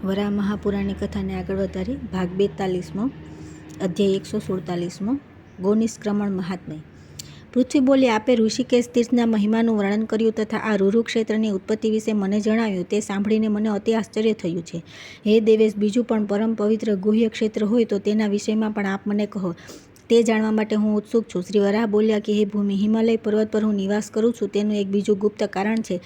વરાહ મહાપુરાણની કથાને આગળ વધારી ભાગ 42મો અધ્યાય 147મો ગોનિષ્ક્રમણ મહાત્મ્ય. પૃથ્વી બોલી, આપે ઋષિકેશ તીર્થના મહિમાનું વર્ણન કર્યું તથા આ રુરુ ક્ષેત્રની ઉત્પત્તિ વિશે મને જણાવ્યું. તે સાંભળીને મને અતિ આશ્ચર્ય થયું છે. હે દેવેશ, બીજું પણ પરમ પવિત્ર ગુહ્ય ક્ષેત્ર હોય તો તેના વિષયમાં પણ આપ મને કહો. તે જાણવા માટે હું ઉત્સુક છું. શ્રી વરાહ બોલ્યા કે હે ભૂમિ, હિમાલય પર્વત પર હું નિવાસ કરું છું તેનું એક બીજું ગુપ્ત કારણ છે,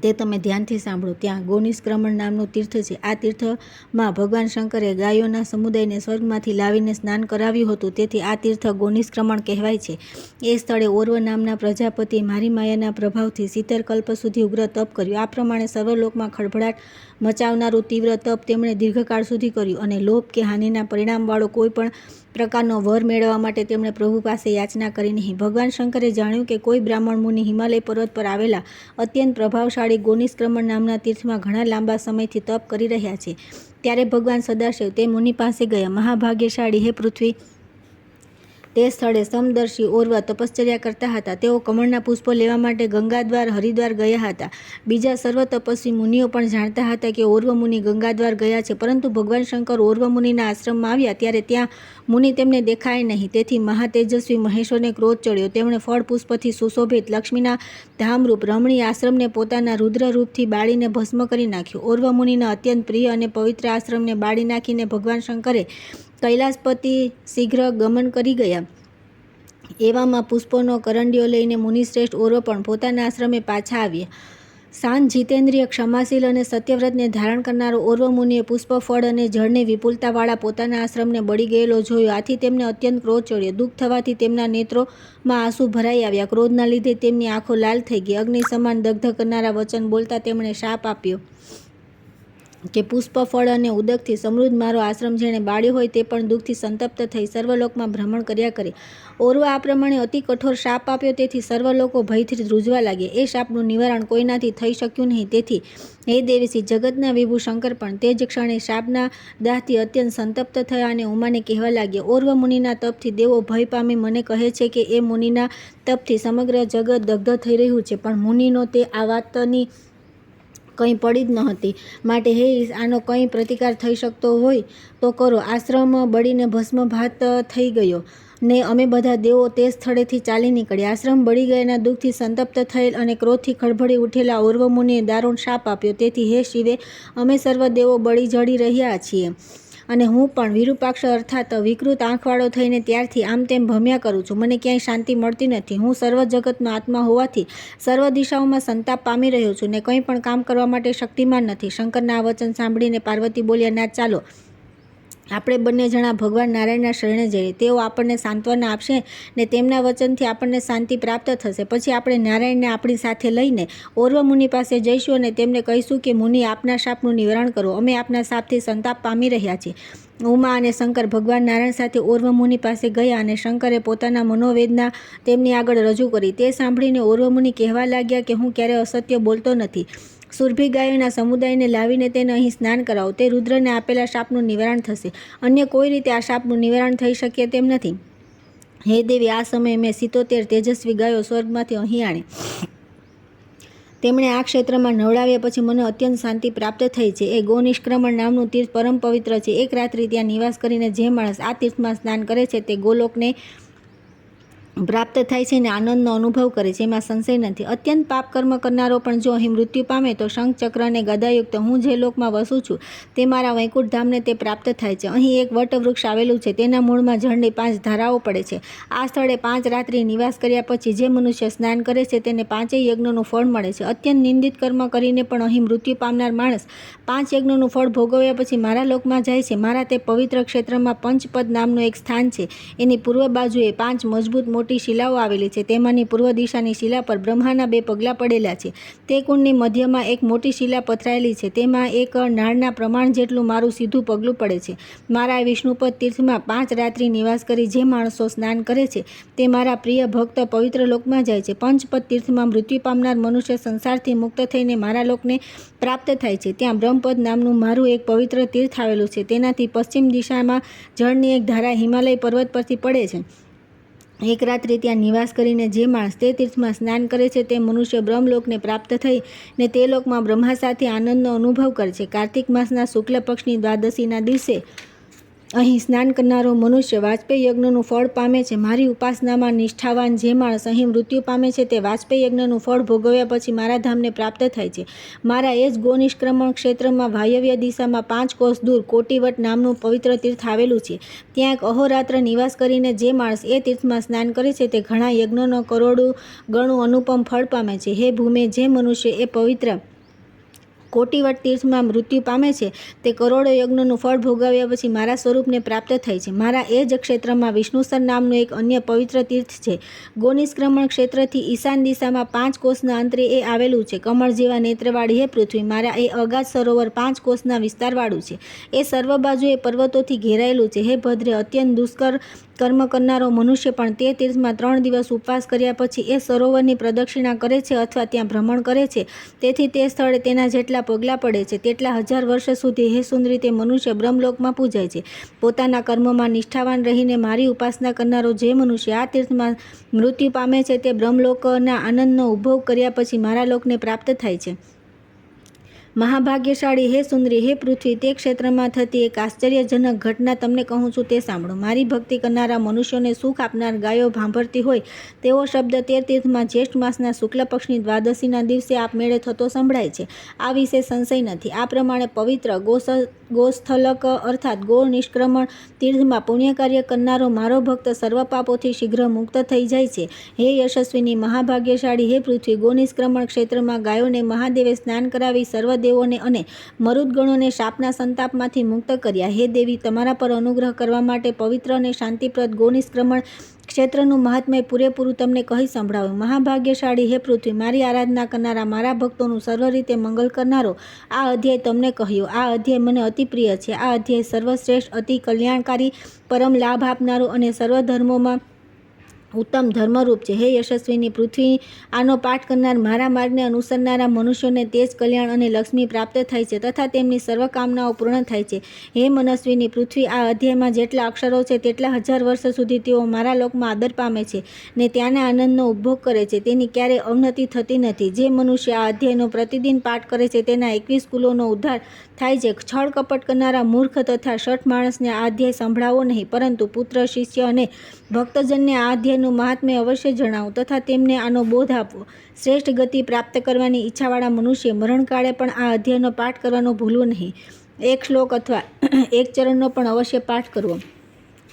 તે તમે ધ્યાનથી સાંભળો. ત્યાં ગોનિષ્ક્રમણ નામનું તીર્થ છે. આ તીર્થમાં ભગવાન શંકરે ગાયોના સમુદાયને સ્વર્ગમાંથી લાવીને સ્નાન કરાવ્યું હતું, તેથી આ તીર્થ ગોનિષ્ક્રમણ કહેવાય છે. એ સ્થળે ઓર્વ નામના પ્રજાપતિએ મારી માયાના પ્રભાવથી 70 કલ્પ સુધી ઉગ્ર તપ કર્યું. આ પ્રમાણે સર્વલોકમાં ખળભળાટ મચાવનારું તીવ્ર તપ તેમણે દીર્ઘકાળ સુધી કર્યું, અને લોભ કે હાનિના પરિણામવાળો કોઈ પણ પ્રકારનો વર મેળવવા માટે તેમણે પ્રભુ પાસે યાચના કરી નહીં. ભગવાન શંકરે જાણ્યું કે કોઈ બ્રાહ્મણ મુનિ હિમાલય પર્વત પર આવેલા અત્યંત પ્રભાવશાળી ગોનિષ્ક્રમણ નામના તીર્થમાં ઘણા લાંબા સમયથી તપ કરી રહ્યા છે. ત્યારે ભગવાન સદાશિવ તે મુનિ પાસે ગયા. મહાભાગ્યશાળી હે પૃથ્વી, તે સ્થળે સમદર્શી ઓર્વ તપશ્ચર્યા કરતા હતા. તેઓ કમળના પુષ્પો લેવા માટે ગંગાદ્વાર હરિદ્વાર ગયા હતા. બીજા સર્વ તપસ્વી મુનિઓ પણ જાણતા હતા કે ઓર્વ મુનિ ગંગાદ્વાર ગયા છે, પરંતુ ભગવાન શંકર ઓર્વ મુનિના આશ્રમમાં આવ્યા ત્યારે ત્યાં મુનિ તેમને દેખાય નહીં. તેથી મહાતેજસ્વી મહેશ્વરને ક્રોધ ચડ્યો. તેમણે ફળ પુષ્પથી સુશોભિત લક્ષ્મીના ધામરૂપ રમણીય આશ્રમને પોતાના રુદ્રરૂપથી બાળીને ભસ્મ કરી નાખ્યો. ઓર્વ મુનિના અત્યંત પ્રિય અને પવિત્ર આશ્રમને બાળી નાખીને ભગવાન શંકરે કૈલાસપતિ શીઘ્ર ગમન કરી ગયા. એવામાં પુષ્પોનો કરંડિયો લઈને મુનિશ્રેષ્ઠ ઓર્વ પણ પોતાના આશ્રમે પાછા આવ્યા. શાંત, જીતેન્દ્રિય, ક્ષમાશીલ અને સત્યવ્રતને ધારણ કરનારો ઓર્વ મુનિએ પુષ્પ, ફળ અને જળની વિપુલતાવાળા પોતાના આશ્રમને બળી ગયેલો જોયો. આથી તેમને અત્યંત ક્રોધ ચડ્યો. દુઃખ થવાથી તેમના નેત્રોમાં આંસુ ભરાઈ આવ્યા. ક્રોધના લીધે તેમની આંખો લાલ થઈ ગઈ. અગ્નિ સમાન દગ્ધ કરનારા વચન બોલતા તેમણે શાપ આપ્યો કે પુષ્પ, ફળ અને ઉદકથી સમૃદ્ધ મારો આશ્રમ જેણે બાળ્યો હોય તે પણ દુઃખથી સંતપ્ત થઈ સર્વલોકમાં ભ્રમણ કર્યા કરે. ઓર્વ આ પ્રમાણે અતિ કઠોર શાપ આપ્યો, તેથી સર્વલોકો ભયથી ધ્રુજવા લાગ્યા. એ શાપનું નિવારણ કોઈનાથી થઈ શક્યું નહીં. તેથી હે દેવસી, જગતના વિભુ શંકર પણ તે જ ક્ષણે શાપના દાહથી અત્યંત સંતપ્ત થયા અને ઉમાને કહેવા લાગ્યા, ઓર્વ મુનિના તપથી દેવો ભય પામી મને કહે છે કે એ મુનિના તપથી સમગ્ર જગત દગ્ધ થઈ રહ્યું છે. પણ મુનિનો તે આ વાતની કંઈ પડી જ ન હતી. માટે હે ઈશ, આનો કંઈ પ્રતિકાર થઈ શકતો હોય તો કરો. આશ્રમ બળીને ભસ્મભાત થઈ ગયો ને અમે બધા દેવો તે સ્થળેથી ચાલી નીકળ્યા. આશ્રમ બળી ગયાના દુઃખથી સંતપ્ત થયેલ અને ક્રોધથી ખળભળી ઉઠેલા ઓર્વ મુનિએ દારૂણ શાપ આપ્યો. તેથી હે શિવે, અમે સર્વ દેવો બળી જળી રહ્યા છીએ, અને હું પણ વિરૂપાક્ષ અર્થાત વિકૃત આંખવાળો થઈને ત્યારથી આમ તેમ ભમ્યા કરું છું. મને ક્યાંય શાંતિ મળતી નથી. હું સર્વ જગતનો આત્મા હોવાથી સર્વ દિશાઓમાં સંતાપ પામી રહ્યો છું ને કંઈ પણ કામ કરવા માટે શક્તિમાન નથી. શંકરના આ વચન સાંભળીને પાર્વતી બોલ્યા, ના, ચાલો આપણે બંને જણા ભગવાન નારાયણના શરણે જઈએ. તેઓ આપણને સાંત્વના આપશે ને તેમના વચનથી આપણને શાંતિ પ્રાપ્ત થશે. પછી આપણે નારાયણને આપણી સાથે લઈને ઓર્વ મુનિ પાસે જઈશું અને તેમને કહીશું કે મુનિ, આપના શાપનું નિવારણ કરો. અમે આપના શાપથી સંતાપ પામી રહ્યા છીએ. ઉમા અને શંકર ભગવાન નારાયણ સાથે ઓર્વ મુનિ પાસે ગયા અને શંકરે પોતાના મનોવેદના તેમની આગળ રજૂ કરી. તે સાંભળીને ઓર્વ મુનિ કહેવા લાગ્યા કે હું ક્યારેય અસત્ય બોલતો નથી. સુરભી ગાયોના સમુદાયને લાવીને તેને અહીં સ્નાન કરાવો. તે રુદ્રને આપેલા શાપનું નિવારણ થશે. અન્ય કોઈ રીતે આ શાપનું નિવારણ થઈ શકે તેમ નથી. હે દેવી, આ સમયે મેં 77 તેજસ્વી ગાયો સ્વર્ગમાંથી અહીં આણી. તેમણે આ ક્ષેત્રમાં નવડાવ્યા પછી મને અત્યંત શાંતિ પ્રાપ્ત થઈ છે. એ ગોનિષ્ક્રમણ નામનું તીર્થ પરમ પવિત્ર છે. એક રાત્રિ ત્યાં નિવાસ કરીને જે માણસ આ તીર્થમાં સ્નાન કરે છે તે ગોલોકને પ્રાપ્ત થાય છે અને આનંદનો અનુભવ કરે છે, એમાં સંશય નથી. અત્યંત પાપ કર્મ કરનારો પણ જો અહીં મૃત્યુ પામે તો શંખ, ચક્ર અને ગદાયુક્ત હું જે લોકમાં વસું છું તે મારા વૈકુંઠ ધામને તે પ્રાપ્ત થાય છે. અહીં એક વટવૃક્ષ આવેલું છે. તેના મૂળમાં જળની 5 ધારાઓ પડે છે. આ સ્થળે 5 રાત્રિ નિવાસ કર્યા પછી જે મનુષ્ય સ્નાન કરે છે તેને 5 યજ્ઞોનું ફળ મળે છે. અત્યંત નિંદિત કર્મ કરીને પણ અહીં મૃત્યુ પામનાર માણસ 5 યજ્ઞોનું ફળ ભોગવ્યા પછી મારા લોકમાં જાય છે. મારા તે પવિત્ર ક્ષેત્રમાં પંચપદ નામનું એક સ્થાન છે. એની પૂર્વ બાજુએ 5 મજબૂત મોટી શિલાઓ આવેલી છે. તેમાંની પૂર્વ દિશાની શિલા પર બ્રહ્માના 2 પગલાં પડેલા છે. તે કુંડની મધ્યમાં એક મોટી શિલા પથરાયેલી છે. તેમાં એક નાળના પ્રમાણ જેટલું મારું સીધું પગલું પડે છે. મારા વિષ્ણુપદ તીર્થમાં 5 રાત્રિ નિવાસ કરી જે માણસો સ્નાન કરે છે તે મારા પ્રિય ભક્ત પવિત્ર લોકમાં જાય છે. પંચપદ તીર્થમાં મૃત્યુ પામનાર મનુષ્ય સંસારથી મુક્ત થઈને મારા લોકને પ્રાપ્ત થાય છે. ત્યાં બ્રહ્મપદ નામનું મારું એક પવિત્ર તીર્થ આવેલું છે. તેનાથી પશ્ચિમ દિશામાં જળની એક ધારા હિમાલય પર્વત પરથી પડે છે. એક રાત્રિ ત્યાં નિવાસ કરીને જે માણસ તે તીર્થમાં સ્નાન કરે છે તે મનુષ્ય બ્રહ્મલોકને પ્રાપ્ત થઈ ને તે લોકમાં બ્રહ્મા સાથે આનંદનો અનુભવ કરે છે. કાર્તિક માસના શુક્લ પક્ષની દ્વાદશીના દિવસે અહીં સ્નાન કરનારો મનુષ્ય વાજપેયી યજ્ઞનું ફળ પામે છે. મારી ઉપાસનામાં નિષ્ઠાવાન જે માણસ અહીં મૃત્યુ પામે છે તે વાજપેયી યજ્ઞનું ફળ ભોગવ્યા પછી મારા ધામને પ્રાપ્ત થાય છે. મારા એ જ ગોનિષ્ક્રમણ ક્ષેત્રમાં વાયવ્ય દિશામાં 5 કોસ દૂર કોટિવટ નામનું પવિત્ર તીર્થ આવેલું છે. ત્યાં એક અહોરાત્ર નિવાસ કરીને જે માણસ એ તીર્થમાં સ્નાન કરે છે તે ઘણા યજ્ઞનો કરોડું ગણું અનુપમ ફળ પામે છે. હે ભૂમે, જે મનુષ્ય એ પવિત્ર કોટિવટ તીર્થમાં મૃત્યુ પામે છે તે કરોડો યજ્ઞનું ફળ ભોગવ્યા પછી મારા સ્વરૂપને પ્રાપ્ત થાય છે. મારા એ જ ક્ષેત્રમાં વિષ્ણુસર નામનું એક અન્ય પવિત્ર તીર્થ છે. ગોનિષ્ક્રમણ ક્ષેત્રથી ઈશાન દિશામાં 5 કોસના અંતરે એ આવેલું છે. કમળ જેવા નેત્રવાળી હે પૃથ્વી, મારા એ અગાધ સરોવર 5 કોસના વિસ્તારવાળું છે. એ સર્વ બાજુએ પર્વતોથી ઘેરાયેલું છે. હે ભદ્રે, અત્યંત દુષ્કર કર્મ કરનારો મનુષ્ય પણ તે તીર્થમાં 3 દિવસ ઉપવાસ કર્યા પછી એ સરોવરની પ્રદક્ષિણા કરે છે અથવા ત્યાં ભ્રમણ કરે છે. તેથી તે સ્થળે તેના જેટલા પગલાં પડે છે તેટલા 1000 વર્ષ સુધી હે સુંદરી તે મનુષ્ય બ્રહ્મલોકમાં પૂજાય છે. પોતાના કર્મમાં નિષ્ઠાવાન રહીને મારી ઉપાસના કરનારો જે મનુષ્ય આ તીર્થમાં મૃત્યુ પામે છે તે બ્રહ્મલોકના આનંદનો ઉદ્ભવ કર્યા પછી મારા લોકને પ્રાપ્ત થાય છે. મહાભાગ્યશાળી હે સુંદરી, હે પૃથ્વી, તે ક્ષેત્રમાં થતી એક આશ્ચર્યજનક ઘટના તમને કહું છું તે સાંભળો. મારી ભક્તિ કરનારા મનુષ્યોને સુખ આપનાર ગાયો ભાંભરતી હોય તેવો શબ્દ તે તીર્થમાં જ્યેષ્ઠ માસના શુક્લ પક્ષની દ્વાદશીના દિવસે આપમેળે થતો સંભળાય છે. આ વિશે સંશય નથી. આ પ્રમાણે પવિત્ર ગોસ્થલક અર્થાત ગો નિષ્ક્રમણ તીર્થમાં પુણ્યકાર્ય કરનારો મારો ભક્ત સર્વ પાપોથી શીઘ્ર મુક્ત થઈ જાય છે. હે યશસ્વીની, મહાભાગ્યશાળી હે પૃથ્વી, ગો નિષ્ક્રમણ ક્ષેત્રમાં ગાયોને મહાદેવે સ્નાન કરાવી સર્વ દેવોને અને મરુદગણોને શાપના સંતાપમાંથી મુક્ત કર્યા. હે દેવી, તમારા પર અનુગ્રહ કરવા માટે પવિત્ર અને શાંતિપ્રદ ગો નિષ્ક્રમણ ક્ષેત્રનું મહાત્મ્ય પૂરેપૂરું તમને કહી સંભળાવ્યું. મહાભાગ્યશાળી હે પૃથ્વી, મારી આરાધના કરનારા મારા ભક્તોનું સર્વ રીતે મંગલ કરનારો આ અધ્યાય તમને કહ્યો. આ અધ્યાય મને અતિ પ્રિય છે. આ અધ્યાય સર્વશ્રેષ્ઠ, અતિ કલ્યાણકારી, પરમ લાભ આપનારો અને સર્વ ધર્મોમાં ઉત્તમ ધર્મરૂપ છે. હે યશસ્વીની પૃથ્વી, આનો પાઠ કરનાર મારા માર્ગને અનુસરનારા મનુષ્યોને તેજ, કલ્યાણ અને લક્ષ્મી પ્રાપ્ત થાય છે તથા તેમની સર્વ કામનાઓ પૂર્ણ થાય છે. હે મનસ્વીની પૃથ્વી, આ અધ્યાયમાં જેટલા અક્ષરો છે તેટલા 1000 વર્ષ સુધી તેઓ મારા લોકમાં આદર પામે છે ને ત્યાંના આનંદનો ઉપભોગ કરે છે. તેની ક્યારેય અવનતિ થતી નથી. જે મનુષ્ય આ અધ્યાયનો પ્રતિદિન પાઠ કરે છે તેના 21 કુલોનો ઉદ્ધાર થાય છે. છળ કપટ કરનારા મૂર્ખ તથા શઠ માણસને આ અધ્યાય સંભળાવો નહીં, પરંતુ પુત્ર, શિષ્ય અને ભક્તજનને આ અધ્યાયનું મહાત્મ્ય અવશ્ય જણાવો તથા તેમને આનો બોધ આપવો. શ્રેષ્ઠ ગતિ પ્રાપ્ત કરવાની ઈચ્છાવાળા મનુષ્ય મરણકાળે પણ આ અધ્યાયનો પાઠ કરવાનો ભૂલવું નહીં. એક શ્લોક અથવા એક ચરણનો પણ અવશ્ય પાઠ કરવો.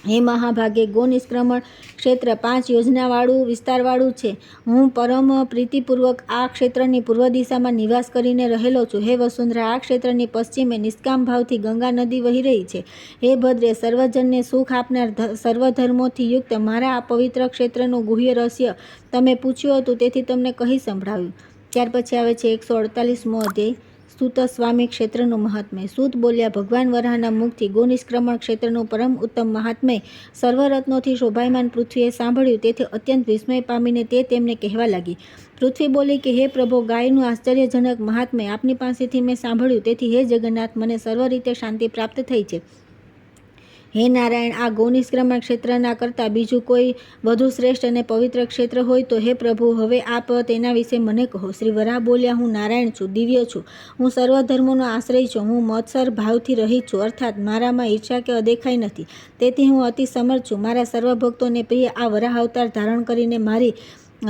હે મહાભાગે, ગો નિષ્ક્રમણ ક્ષેત્ર 5 યોજનાવાળું વિસ્તારવાળું છે. હું પરમ પ્રીતિપૂર્વક આ ક્ષેત્રની પૂર્વ દિશામાં નિવાસ કરીને રહેલો છું. હે વસુંધરા, આ ક્ષેત્રની પશ્ચિમે નિષ્કામ ભાવથી ગંગા નદી વહી રહી છે. હે ભદ્રે, સર્વજનને સુખ આપનાર સર્વધર્મોથી યુક્ત મારા આ પવિત્ર ક્ષેત્રનું ગુહ્ય રહસ્ય તમે પૂછ્યું હતું તેથી તમને કહી સંભળાવ્યું. ત્યાર પછી આવે છે 148મો અધ્યાય, સૂત સ્વામી ક્ષેત્રનું મહાત્મ્ય. સૂત બોલ્યા, ભગવાન વરાહના મુખથી ગો નિષ્ક્રમણ ક્ષેત્રનું પરમ ઉત્તમ મહાત્મ્ય સર્વરત્નોથી શોભાયમાન પૃથ્વીએ સાંભળ્યું. તેથી અત્યંત વિસ્મય પામીને તે તેમને કહેવા લાગી. પૃથ્વી બોલી કે હે પ્રભો, ગાયનું આશ્ચર્યજનક મહાત્મ્ય આપની પાસેથી મેં સાંભળ્યું. તેથી હે જગન્નાથ, મને સર્વ રીતે શાંતિ પ્રાપ્ત થઈ છે. હે નારાયણ, આ ગો નિષ્ક્રમણ ક્ષેત્રના કરતાં બીજું કોઈ વધુ શ્રેષ્ઠ અને પવિત્ર ક્ષેત્ર હોય તો હે પ્રભુ, હવે આપ તેના વિશે મને કહો. શ્રી વરાહ બોલ્યા, હું નારાયણ છું, દિવ્ય છું, હું સર્વ ધર્મોનો આશ્રય છું, હું મત્સર ભાવથી રહિત છું, અર્થાત મારામાં ઈર્ષા કે અદેખાઈ નથી. તેથી હું અતિ સમર્થ છું. મારા સર્વ ભક્તોને પ્રિય આ વરાહ અવતાર ધારણ કરીને મારી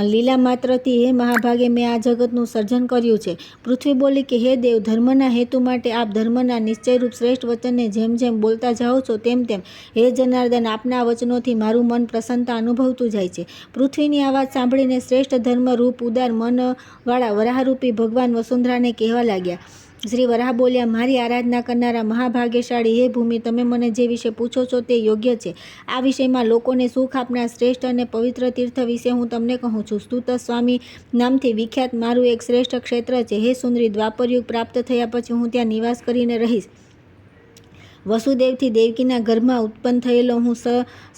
લીલા માત્રથી હે મહાભાગે મેં આ જગતનું સર્જન કર્યું છે. પૃથ્વી બોલી કે હે દેવ, ધર્મના હેતુ માટે આપ ધર્મના નિશ્ચયરૂપ શ્રેષ્ઠ વચનને જેમ જેમ બોલતા જાઓ છો તેમ તેમ હે જનાર્દન, આપના વચનોથી મારું મન પ્રસન્નતા અનુભવતું જાય છે. પૃથ્વીની આ વાત સાંભળીને શ્રેષ્ઠ ધર્મ રૂપ ઉદાર મનવાળા વરાહરૂપી ભગવાન વસુંધરાને કહેવા લાગ્યા. શ્રી વરાહ બોલ્યા, મારી આરાધના કરનારા મહાભાગ્યશાળી હે ભૂમિ, તમે મને જે વિશે પૂછો છો તે યોગ્ય છે. આ વિષયમાં લોકોને સુખ આપનાર શ્રેષ્ઠ અને પવિત્ર તીર્થ વિશે હું તમને કહું છું. સ્તુત સ્વામી નામથી વિખ્યાત મારું એક શ્રેષ્ઠ ક્ષેત્ર છે. હે સુંદરી, દ્વાપરયુગ પ્રાપ્ત થયા પછી હું ત્યાં નિવાસ કરીને રહીશ. વસુદેવથી દેવકીના ગર્ભમાં ઉત્પન્ન થયેલો હું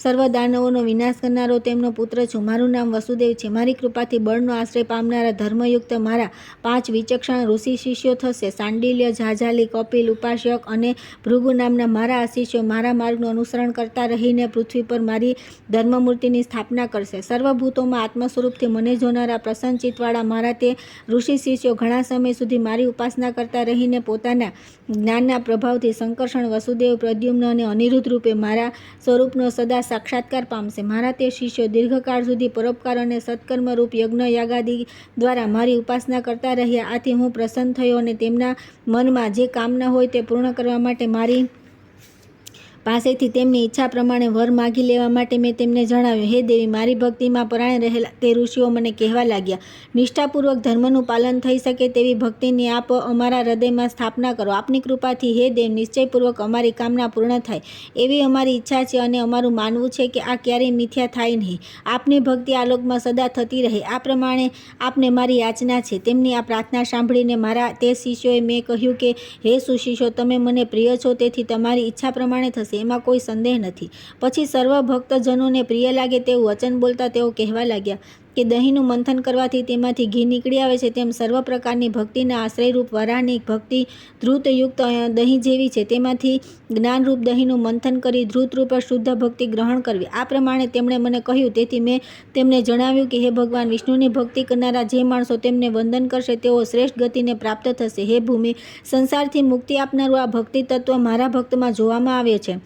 સર્વ દાનવોનો વિનાશ કરનારો તેમનો પુત્ર છું. મારું નામ વસુદેવ છે. મારી કૃપાથી બળનો આશ્રય પામનારા ધર્મયુક્ત મારા 5 વિચક્ષણ ઋષિ શિષ્યો થશે. સાંડિલ્ય, ઝાઝાલી, કપિલ, ઉપાસ્યક અને ભૃગુ નામના મારા આ શિષ્યો મારા માર્ગનું અનુસરણ કરતા રહીને પૃથ્વી પર મારી ધર્મમૂર્તિની સ્થાપના કરશે. સર્વભૂતોમાં આત્મ સ્વરૂપથી મને જોનારા પ્રસન્ન ચિત્તવાળા મારા તે ઋષિ શિષ્યો ઘણા સમય સુધી મારી ઉપાસના કરતા રહીને પોતાના જ્ઞાનના પ્રભાવથી સંકર્ષણ, વસુદેવ, પ્રદ્યુમ્ન અને અનિરુદ્ધ રૂપે મારા સ્વરૂપનો સદા સાક્ષાત્કાર પામશે. મારા તે શિષ્યો દીર્ઘકાળ સુધી પરોપકાર અને સત્કર્મ રૂપ યજ્ઞ યાગાદિ દ્વારા મારી ઉપાસના કરતા રહ્યા. આથી હું પ્રસન્ન થયો અને તેમના મનમાં જે કામના હોય તે પૂર્ણ કરવા માટે મારી પાસેથી તેમની ઈચ્છા પ્રમાણે વર માગી લેવા માટે મેં તેમને જણાવ્યું. હે દેવી, મારી ભક્તિમાં પરાયણ રહેલા તે ઋષિઓ મને કહેવા લાગ્યા, નિષ્ઠાપૂર્વક ધર્મનું પાલન થઈ શકે તેવી ભક્તિની આપ અમારા હૃદયમાં સ્થાપના કરો. આપની કૃપાથી હે દેવ, નિશ્ચયપૂર્વક અમારી કામના પૂર્ણ થાય એવી અમારી ઈચ્છા છે અને અમારું માનવું છે કે આ ક્યારેય મિથ્યા થાય નહીં. આપની ભક્તિ આલોકમાં સદા થતી રહે આ પ્રમાણે આપને મારી યાચના છે. તેમની આ પ્રાર્થના સાંભળીને મારા તે શિષ્યોએ મેં કહ્યું કે હે સુશિષ્યો, તમે મને પ્રિય છો, તેથી તમારી ઈચ્છા પ્રમાણે થશે, એમાં કોઈ સંદેહ નથી. પછી સર્વ ભક્તજનોને પ્રિય લાગે તેવું વચન બોલતા તેઓ કહેવા લાગ્યા કે દહીંનું મંથન કરવાથી તેમાંથી ઘી નીકળી આવે છે, તેમ સર્વ પ્રકારની ભક્તિના આશ્રયરૂપ વરાહની ભક્તિ ધ્રુતયુક્ત દહીં જેવી છે. તેમાંથી જ્ઞાનરૂપ દહીંનું મંથન કરી ધ્રુતરૂપ શુદ્ધ ભક્તિ ગ્રહણ કરવી. આ પ્રમાણે તેમણે મને કહ્યું. તેથી મેં તેમને જણાવ્યું કે હે ભગવાન, વિષ્ણુની ભક્તિ કરનારા જે માણસો તેમને વંદન કરશે તેઓ શ્રેષ્ઠ ગતિને પ્રાપ્ત થશે. હે ભૂમિ, સંસારથી મુક્તિ આપનારું આ ભક્તિ તત્વ મારા ભક્તમાં જોવામાં આવે છે.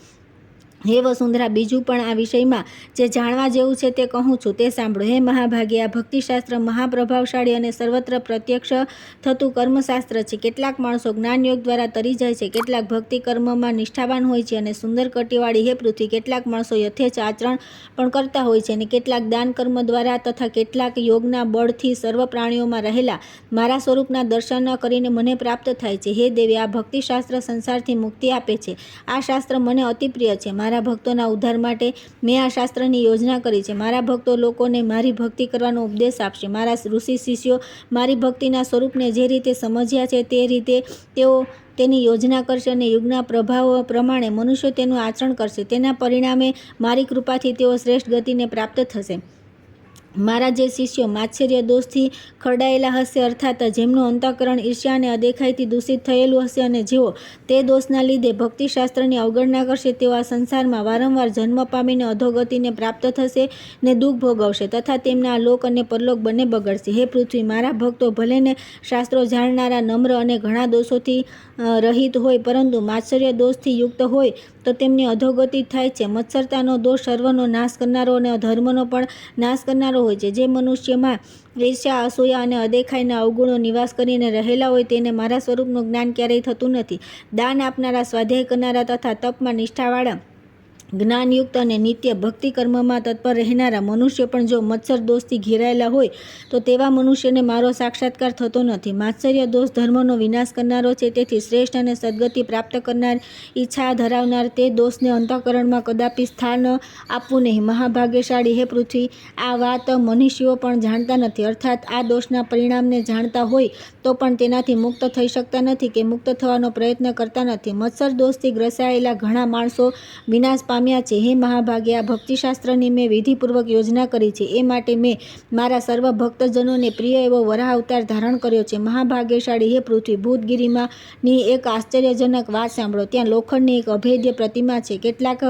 હે વસુંધરા, બીજું પણ આ વિષયમાં જે જાણવા જેવું છે તે કહું છું, તે સાંભળો. હે મહાભાગે, આ ભક્તિશાસ્ત્ર મહાપ્રભાવશાળી અને સર્વત્ર પ્રત્યક્ષ થતું કર્મશાસ્ત્ર છે. કેટલાક માણસો જ્ઞાનયોગ દ્વારા તરી જાય છે, કેટલાક ભક્તિ કર્મમાં નિષ્ઠાવાન હોય છે અને સુંદર કટીવાળી હે પૃથ્વી, કેટલાક માણસો યથેચ્છ આચરણ પણ કરતા હોય છે અને કેટલાક દાન કર્મ દ્વારા તથા કેટલાક યોગના બળથી સર્વ પ્રાણીઓમાં રહેલા મારા સ્વરૂપના દર્શન કરીને મને પ્રાપ્ત થાય છે. હે દેવી, આ ભક્તિશાસ્ત્ર સંસારથી મુક્તિ આપે છે. આ શાસ્ત્ર મને અતિ પ્રિય છે. મારા ભક્તોના ઉદ્ધાર માટે મેં આ શાસ્ત્રની યોજના કરી છે. મારા ભક્તો લોકોને મારી ભક્તિ કરવાનો ઉપદેશ આપશે. મારા ઋષિ શિષ્યો મારી ભક્તિના સ્વરૂપને જે રીતે સમજ્યા છે તે રીતે તેઓ તેની યોજના કરશે અને યુગના પ્રભાવ પ્રમાણે મનુષ્યો તેનું આચરણ કરશે. તેના પરિણામે મારી કૃપાથી તેઓ શ્રેષ્ઠ ગતિને પ્રાપ્ત થશે. મારા જે શિષ્યો માત્સર્ય દોષથી ખરડાયેલા હશે, અર્થાત જેમનું અંતઃકરણ ઈર્ષ્યા અને અદેખાઈથી દૂષિત થયેલું હશે અને જેઓ તે દોષના લીધે ભક્તિશાસ્ત્રની અવગણના કરશે, તેઓ આ સંસારમાં વારંવાર જન્મ પામીને અધોગતિને પ્રાપ્ત થશે ને દુઃખ ભોગવશે તથા તેમના લોક અને પરલોક બંને બગડશે. હે પૃથ્વી, મારા ભક્તો ભલેને શાસ્ત્રો જાણનારા, નમ્ર અને ઘણા દોષોથી રહિત હોય, પરંતુ માત્સર્ય દોષથી યુક્ત હોય તો તેમની અધોગતિ થાય છે. મત્સરતાનો દોષ સર્વનો નાશ કરનારો અને અધર્મનો પણ નાશ કરનારો હોય છે. જે મનુષ્યમાં ઈર્ષ્યા, અસૂયા અને અદેખાઈના અવગુણો નિવાસ કરીને રહેલા હોય તેને મારા સ્વરૂપનું જ્ઞાન ક્યારેય થતું નથી. દાન આપનારા, સ્વાધ્યાય કરનારા તથા તપમાં નિષ્ઠાવાળા, જ્ઞાનયુક્ત અને નિત્ય ભક્તિ કર્મમાં તત્પર રહેનારા મનુષ્ય પણ જો મત્સર દોષથી ઘેરાયેલા હોય તો તેવા મનુષ્યને મારો સાક્ષાત્કાર થતો નથી. માત્સર્ય દોષ ધર્મનો વિનાશ કરનારો છે. તેથી શ્રેષ્ઠ અને સદગતિ પ્રાપ્ત કરનાર, ઈચ્છા ધરાવનાર તે દોષને અંતઃકરણમાં કદાપી સ્થાન આપવું નહીં. મહાભાગ્યશાળી હે પૃથ્વી, આ વાત મનુષ્યો પણ જાણતા નથી, અર્થાત આ દોષના પરિણામને જાણતા હોય તો પણ તેનાથી મુક્ત થઈ શકતા નથી કે મુક્ત થવાનો પ્રયત્ન કરતા નથી. મત્સર દોષથી ગ્રસાયેલા ઘણા માણસો વિનાશ પામ્યા છે. હે મહાભાગે, આ ભક્તિશાસ્ત્રની મેં વિધિપૂર્વક યોજના કરી છે. એ માટે મેં મારા સર્વ ભક્તજનોને પ્રિય એવો વરાહ અવતાર ધારણ કર્યો છે. મહાભાગ્યશાળી હે પૃથ્વી, ભૂતગીરીમાંની એક આશ્ચર્યજનક વાત સાંભળો. ત્યાં લોખંડની એક અભેદ્ય પ્રતિમા છે. કેટલાક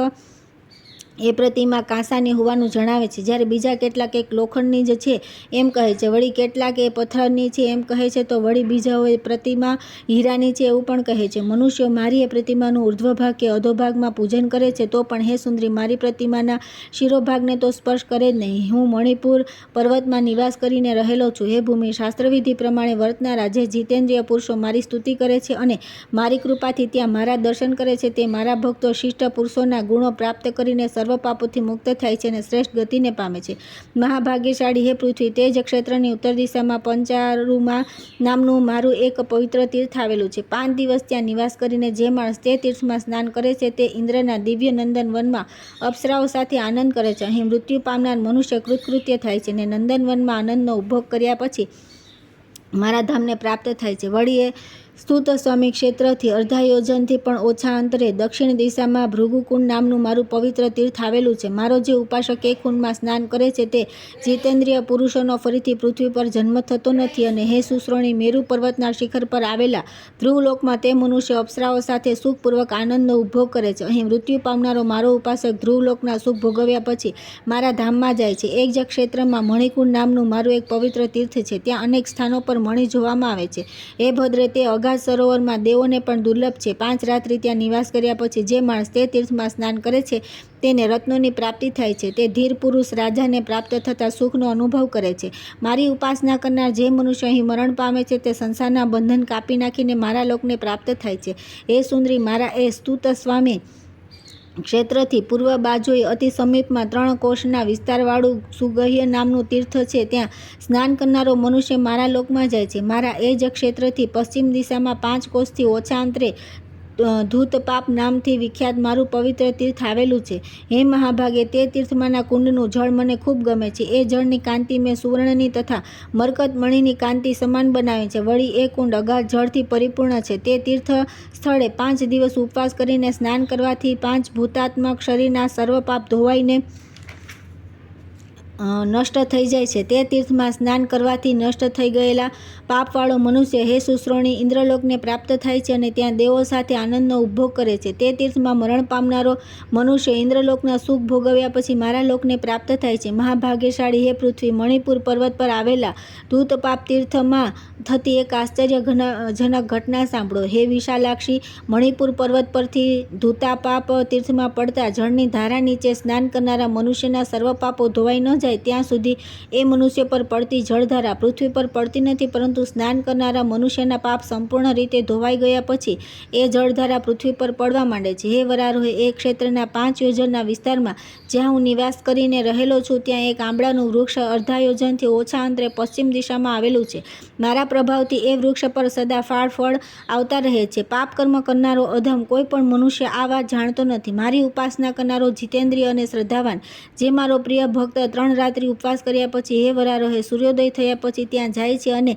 એ પ્રતિમા કાંસાની હોવાનું જણાવે છે, જ્યારે બીજા કેટલાક એક લોખંડની જ છે એમ કહે છે. વળી કેટલાક એ પથ્થરની છે એમ કહે છે, તો વળી બીજાઓ એ પ્રતિમા હીરાની છે એવું પણ કહે છે. મનુષ્યો મારી એ પ્રતિમાનું ઉર્ધ્વભાગ કે અધોભાગમાં પૂજન કરે છે તો પણ હે સુંદરી, મારી પ્રતિમાના શિરોભાગને તો સ્પર્શ કરે જ નહીં. હું મણિપુર પર્વતમાં નિવાસ કરીને રહેલો છું. હે ભૂમિ, શાસ્ત્રવિધિ પ્રમાણે વર્તનારા જે જીતેન્દ્રિય પુરુષો મારી સ્તુતિ કરે છે અને મારી કૃપાથી ત્યાં મારા દર્શન કરે છે, તે મારા ભક્તો શિષ્ટ પુરુષોના ગુણો પ્રાપ્ત કરીને સર્વ પાપોથી મુક્ત થાય છે અને શ્રેષ્ઠ ગતિને પામે છે. મહાભાગ્યશાળી હે પૃથ્વી, તે જ ક્ષેત્રની ઉત્તર દિશામાં પંચારુમાં નામનું મારું એક પવિત્ર તીર્થ આવેલું છે. 5 દિવસ ત્યાં નિવાસ કરીને જે માણસ તે તીર્થમાં સ્નાન કરે છે તે ઇન્દ્રના દિવ્ય નંદન વનમાં અપ્સરાઓ સાથે આનંદ કરે છે. અહીં મૃત્યુ પામનાર મનુષ્ય કૃતકૃત્ય થાય છે અને નંદનવનમાં આનંદનો ઉપભોગ કર્યા પછી મારા ધામને પ્રાપ્ત થાય છે. વળી એ સ્તુત સ્વામી ક્ષેત્રથી અડધા યોજનથી પણ ઓછા અંતરે દક્ષિણ દિશામાં ભૃગુકુંડ નામનું મારું પવિત્ર તીર્થ આવેલું છે. મારો જે ઉપાસક એ કુંડમાં સ્નાન કરે છે તે જીતેન્દ્રિય પુરુષોનો ફરીથી પૃથ્વી પર જન્મ થતો નથી. અને હે સુશ્રોણી, મેરુ પર્વતના શિખર પર આવેલા ધ્રુવલોકમાં તે મનુષ્ય અપ્સરાઓ સાથે સુખપૂર્વક આનંદનો ઉપભોગ કરે છે. અહીં મૃત્યુ પામનારો મારો ઉપાસક ધ્રુવલોકના સુખ ભોગવ્યા પછી મારા ધામમાં જાય છે. એક જ ક્ષેત્રમાં મણિકુંડ નામનું મારું એક પવિત્ર તીર્થ છે. ત્યાં અનેક સ્થાનો પર મણિ જોવામાં આવે છે. હે ભદ્રે, તે અગાધ સરોવરમાં દેવોને પણ દુર્લભ છે. 5 રાત્રિ ત્યાં નિવાસ કર્યા પછી જે માણસ તે તીર્થમાં સ્નાન કરે છે તેને રત્નોની પ્રાપ્તિ થાય છે. તે ધીર પુરુષ રાજાને પ્રાપ્ત થતા સુખનો અનુભવ કરે છે. મારી ઉપાસના કરનાર જે મનુષ્ય અહીં મરણ પામે છે તે સંસારના બંધન કાપી નાખીને મારા લોકને પ્રાપ્ત થાય છે. હે સુંદરી, મારા એ સ્તુત સ્વામી ક્ષેત્રથી પૂર્વ બાજુએ અતિ સમીપમાં 3 કોષના વિસ્તારવાળું સુગહ્ય નામનું તીર્થ છે. ત્યાં સ્નાન કરનારો મનુષ્ય મારા લોકમાં જાય છે. મારા એ જ ક્ષેત્રથી પશ્ચિમ દિશામાં 5 કોષથી ઓછા અંતરે ધૂતપાપ નામથી વિખ્યાત મારું પવિત્ર તીર્થ આવેલું છે. હે મહાભાગે, તે તીર્થમાંના કુંડનું જળ મને ખૂબ ગમે છે. એ જળની કાંતિ મેં સુવર્ણની તથા મરકત મણીની કાંતિ સમાન બનાવી છે. વળી એ કુંડ અગાધ જળથી પરિપૂર્ણ છે. તે તીર્થ સ્થળે 5 દિવસ ઉપવાસ કરીને સ્નાન કરવાથી 5 ભૂતાત્મક શરીરના સર્વ પાપ ધોવાઈને નષ્ટ થઈ જાય છે. તે તીર્થમાં સ્નાન કરવાથી નષ્ટ થઈ ગયેલા પાપવાળો મનુષ્ય હે સુશ્રોણી ઇન્દ્રલોકને પ્રાપ્ત થાય છે અને ત્યાં દેવો સાથે આનંદનો ઉપભોગ કરે છે. તે તીર્થમાં મરણ પામનારો મનુષ્ય ઇન્દ્રલોકના સુખ ભોગવ્યા પછી મારા લોકને પ્રાપ્ત થાય છે. મહાભાગ્યશાળી હે પૃથ્વી, મણિપુર પર્વત પર આવેલા ધૂતપાપ તીર્થમાં થતી એક આશ્ચર્યજનક ઘટના સાંભળો. હે વિશાલાક્ષી, મણિપુર પર્વત પરથી ધૂતાપાપ તીર્થમાં પડતા જળની ધારા નીચે સ્નાન કરનારા મનુષ્યના સર્વ પાપો ધોવાઈ ન જાય ત્યાં સુધી એ મનુષ્ય પર પડતી જળધારા પૃથ્વી પર પડતી નથી, પરંતુ સ્નાન કરનારા મનુષ્યના પાપ સંપૂર્ણ રીતે ધોવાઈ ગયા પછી એ જળધારા પૃથ્વી પર પડવા માંડે છે. હે વરારોહે, એ ક્ષેત્રના 5 યોજનના વિસ્તારમાં જ્યાં હું નિવાસ કરીને રહેલો છું ત્યાં એક આંબળાનું વૃક્ષ અડધા યોજનથી ઓછા અંતરે પશ્ચિમ દિશામાં આવેલું છે. મારા પ્રભાવથી એ વૃક્ષ પર સદા ફળ આવતા રહે છે. પાપ કર્મ કરનારો અધમ કોઈ પણ મનુષ્ય આ વાત જાણતો નથી. મારી ઉપાસના કરનારો જીતેન્દ્રિય અને શ્રદ્ધાવાન જે મારો પ્રિય ભક્ત 3 રાત્રિ ઉપવાસ કર્યા પછી હે વરારોહે સૂર્યોદય થયા પછી ત્યાં જાય છે અને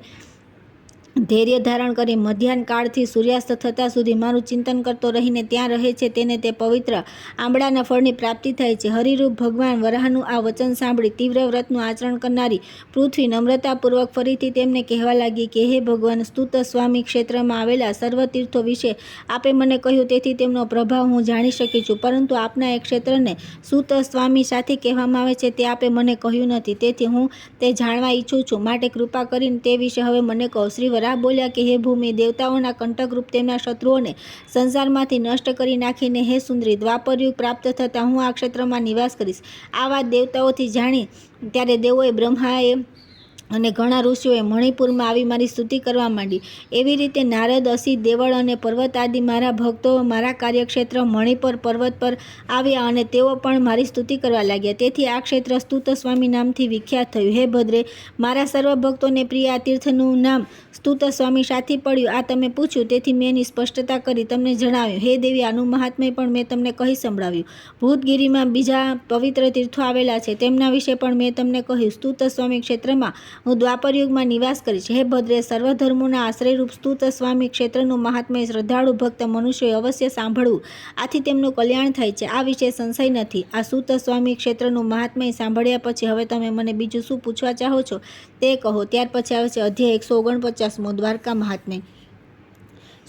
ધૈર્ય ધારણ કરી મધ્યાહન કાળથી સૂર્યાસ્ત થતાં સુધી મારું ચિંતન કરતો રહીને ત્યાં રહે છે તેને તે પવિત્ર આંબળાના ફળની પ્રાપ્તિ થાય છે. હરિરૂપ ભગવાન વરાહનું આ વચન સાંભળી તીવ્ર વ્રતનું આચરણ કરનારી પૃથ્વી નમ્રતાપૂર્વક ફરીથી તેમને કહેવા લાગી કે હે ભગવાન, સ્તુત સ્વામી ક્ષેત્રમાં આવેલા સર્વ તીર્થો વિશે આપે મને કહ્યું, તેથી તેમનો પ્રભાવ હું જાણી શકી છું, પરંતુ આપના એક ક્ષેત્રને સુત સ્વામી સાથે કહેવામાં આવે છે તે આપે મને કહ્યું નથી. તેથી હું તે જાણવા ઈચ્છું છું, માટે કૃપા કરીને તે વિશે હવે મને કહો. શ્રી વરાહ બોલ્યા કે હે ભૂમિ, દેવતાઓના કંટકરૂપ તેમના શત્રુઓને સંસારમાંથી નષ્ટ કરી નાખીને હે સુંદરી, દ્વાપરયુગ પ્રાપ્ત થતાં હું આ ક્ષેત્રમાં નિવાસ કરીશ. આ વાત દેવતાઓથી જાણી ત્યારે દેવોએ, બ્રહ્માએ અને ઘણા ઋષિઓએ મણિપુરમાં આવી મારી સ્તુતિ કરવા માંડી. એવી રીતે નારદ, અસિત, દેવળ અને પર્વત આદિ મારા ભક્તો મારા કાર્યક્ષેત્ર મણિપુર પર્વત પર આવ્યા અને તેઓ પણ મારી સ્તુતિ કરવા લાગ્યા. તેથી આ ક્ષેત્ર સ્તુત સ્વામી નામથી વિખ્યાત થયું. હે ભદ્રે, મારા સર્વ ભક્તોને પ્રિય આ તીર્થનું નામ સ્તુત સ્વામી શાથી પડ્યું આ તમે પૂછ્યું, તેથી મેં એની સ્પષ્ટતા કરી તમને જણાવ્યું. હે દેવી, આનું મહાત્મ્ય પણ મેં તમને કહી સંભળાવ્યું. ભૂતગીરીમાં બીજા પવિત્ર તીર્થો આવેલા છે, તેમના વિશે પણ મેં તમને કહ્યું. સ્તુત સ્વામી ક્ષેત્રમાં હું દ્વાપરયુગમાં નિવાસ કરીશ. હે ભદ્રે, સર્વધર્મોના આશ્રયરૂપ સ્તુત સ્વામી ક્ષેત્રનું મહાત્મ્ય શ્રદ્ધાળુ ભક્ત મનુષ્યોએ અવશ્ય સાંભળવું, આથી તેમનું કલ્યાણ થાય છે. આ વિશે સંશય નથી. આ સ્તુત સ્વામી ક્ષેત્રનું મહાત્મ્ય સાંભળ્યા પછી હવે તમે મને બીજું શું પૂછવા ચાહો છો તે કહો. ત્યાર પછી આવે છે અધ્યાય 149 દ્વારકા મહાત્મ્ય.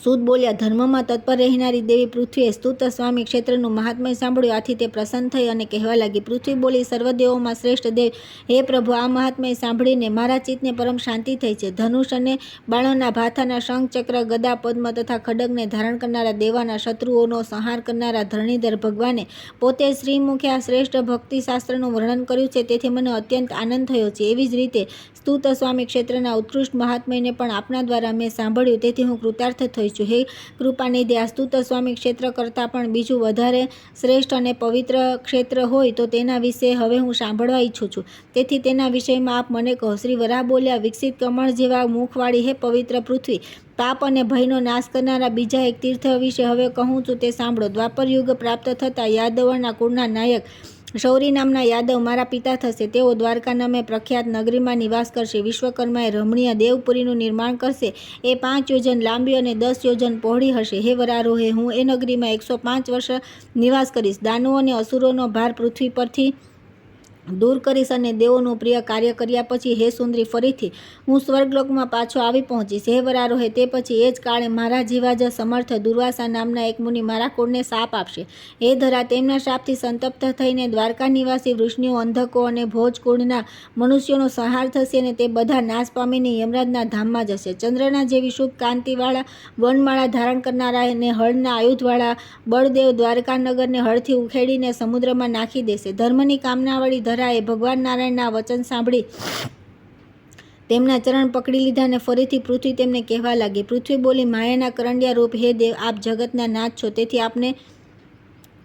સૂત બોલ્યા, ધર્મમાં તત્પર રહેનારી દેવી પૃથ્વીએ સ્તુત સ્વામી ક્ષેત્રનું મહાત્મ્ય સાંભળ્યું, આથી તે પ્રસન્ન થઈ અને કહેવા લાગી. પૃથ્વી બોલી, સર્વદેવોમાં શ્રેષ્ઠ દેવ, હે પ્રભુ, આ મહાત્મ્ય સાંભળીને મારા ચિત્તને પરમ શાંતિ થઈ છે. ધનુષ અને બાણોના ભાથાના શંખ, ચક્ર, ગદા, પદ્મ તથા ખડગને ધારણ કરનારા દેવાના શત્રુઓનો સંહાર કરનારા ધરણીધર ભગવાને પોતે શ્રીમુખે આ શ્રેષ્ઠ ભક્તિશાસ્ત્રનું વર્ણન કર્યું છે, તેથી મને અત્યંત આનંદ થયો છે. એવી જ રીતે સ્તુત સ્વામી ક્ષેત્રના ઉત્કૃષ્ટ મહાત્મ્યને પણ આપના દ્વારા મેં સાંભળ્યું, તેથી હું કૃતાર્થ થઈ છું. હે કૃપાનિધિ, આ સ્તુત સ્વામી ક્ષેત્ર કરતાં પણ બીજું વધારે શ્રેષ્ઠ અને પવિત્ર ક્ષેત્ર હોય તો તેના વિશે હવે હું સાંભળવા ઈચ્છું છું, તેથી તેના વિષયમાં આપ મને કહો. શ્રી વરાહ બોલ્યા, વિકસિત કમળ જેવા મુખવાળી હે પવિત્ર પૃથ્વી, પાપ અને ભયનો નાશ કરનારા બીજા એક તીર્થ વિશે હવે કહું છું તે સાંભળો. દ્વાપર યુગ પ્રાપ્ત થતાં યાદવોના કુળના નાયક શૌરી નામના યાદવ મારા પિતા થશે. તેઓ દ્વારકા નામે પ્રખ્યાત નગરીમાં નિવાસ કરશે. વિશ્વકર્માએ રમણીય દેવપુરીનું નિર્માણ કરશે. એ 5 યોજન લાંબી અને 10 યોજન પહોળી હશે. હે વરારોહે, હું એ નગરીમાં 105 વર્ષ નિવાસ કરીશ. દાનવો અને અસુરોનો ભાર પૃથ્વી પરથી દૂર કરીશ અને દેવોનું પ્રિય કાર્ય કર્યા પછી હે સુંદરી ફરીથી હું સ્વર્ગલોકમાં પાછો આવી પહોંચીશ. હે વરારોહે, તે પછી એ જ કાળે મારા જેવા જ સમર્થ દુર્વાસા નામના એક મુનિ મારા કુળને શાપ આપશે. હે ધરા, તેમના શાપથી સંતપ્ત થઈને દ્વારકા નિવાસી વૃષ્ણિઓ, અંધકો અને ભોજ કુળના મનુષ્યોનો સંહાર થશે અને તે બધા નાશ પામીને યમરાજના ધામમાં જશે. ચંદ્રના જેવી શુભ કાંતિવાળા વનમાળા ધારણ કરનારા અને હળના આયુધવાળા બળદેવ દ્વારકા નગરને હળથી ઉખેડીને સમુદ્રમાં નાખી દેશે. ધર્મની કામનાવાળી ધરાએ ભગવાન નારાયણના વચન સાંભળી તેમના ચરણ પકડી લીધા અને ફરીથી પૃથ્વી તેમને કહેવા લાગી. પૃથ્વી બોલી, માયાના કરંડિયા રૂપ હે દેવ, આપ જગતના નાથ છો. તેથી આપને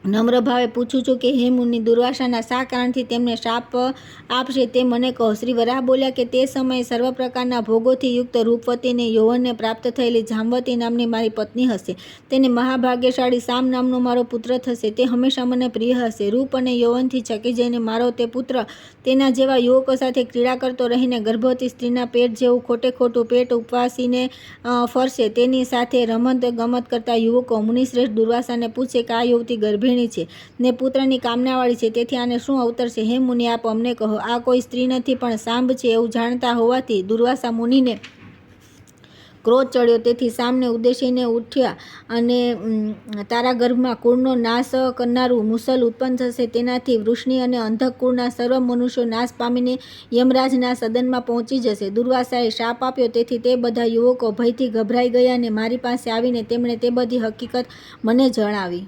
નમ્ર ભાવે પૂછું છું કે હે મુનિ, દુર્વાસાના શા કારણથી તેમને શાપ આપશે તે મને કહો. શ્રી વરાહ બોલ્યા કે તે સમયે સર્વ પ્રકારના ભોગોથી યુક્ત રૂપવતીને યૌવનને પ્રાપ્ત થયેલી જામવતી નામની મારી પત્ની હશે. તેને મહાભાગ્યશાળી સામ નામનો મારો પુત્ર થશે. તે હંમેશા મને પ્રિય હશે. રૂપ અને યૌવનથી ચકી જઈને મારો તે પુત્ર તેના જેવા યુવકો સાથે ક્રીડા કરતો રહીને ગર્ભવતી સ્ત્રીના પેટ જેવું ખોટે ખોટું પેટ ઉપવાસીને ફરશે. તેની સાથે રમત ગમત કરતા યુવકો મુનિશ્રેષ્ઠ દુર્વાસાને પૂછે કે આ યુવતી ગર્ભીણી છે ને પુત્રની કામનાવાળી છે, તેથી આને શું અવતરશે? હે મુનિ, આપ અમને કહો. આ કોઈ સ્ત્રી નથી પણ સાંભ છે એવું જાણતા હોવાથી દુર્વાસા મુનિને ક્રોધ ચડ્યો. તેથી સામને ઉદ્દેશીને ઉઠ્યા અને તારા ગર્ભમાં કુળનો નાશ કરનારું મુસલ ઉત્પન્ન થશે. તેનાથી વૃષ્ણિ અને અંધક કુળના સર્વ મનુષ્યો નાશ પામીને યમરાજના સદનમાં પહોંચી જશે. દુર્વાસાએ શાપ આપ્યો, તેથી તે બધા યુવકો ભયથી ગભરાઈ ગયા અને મારી પાસે આવીને તેમણે તે બધી હકીકત મને જણાવી.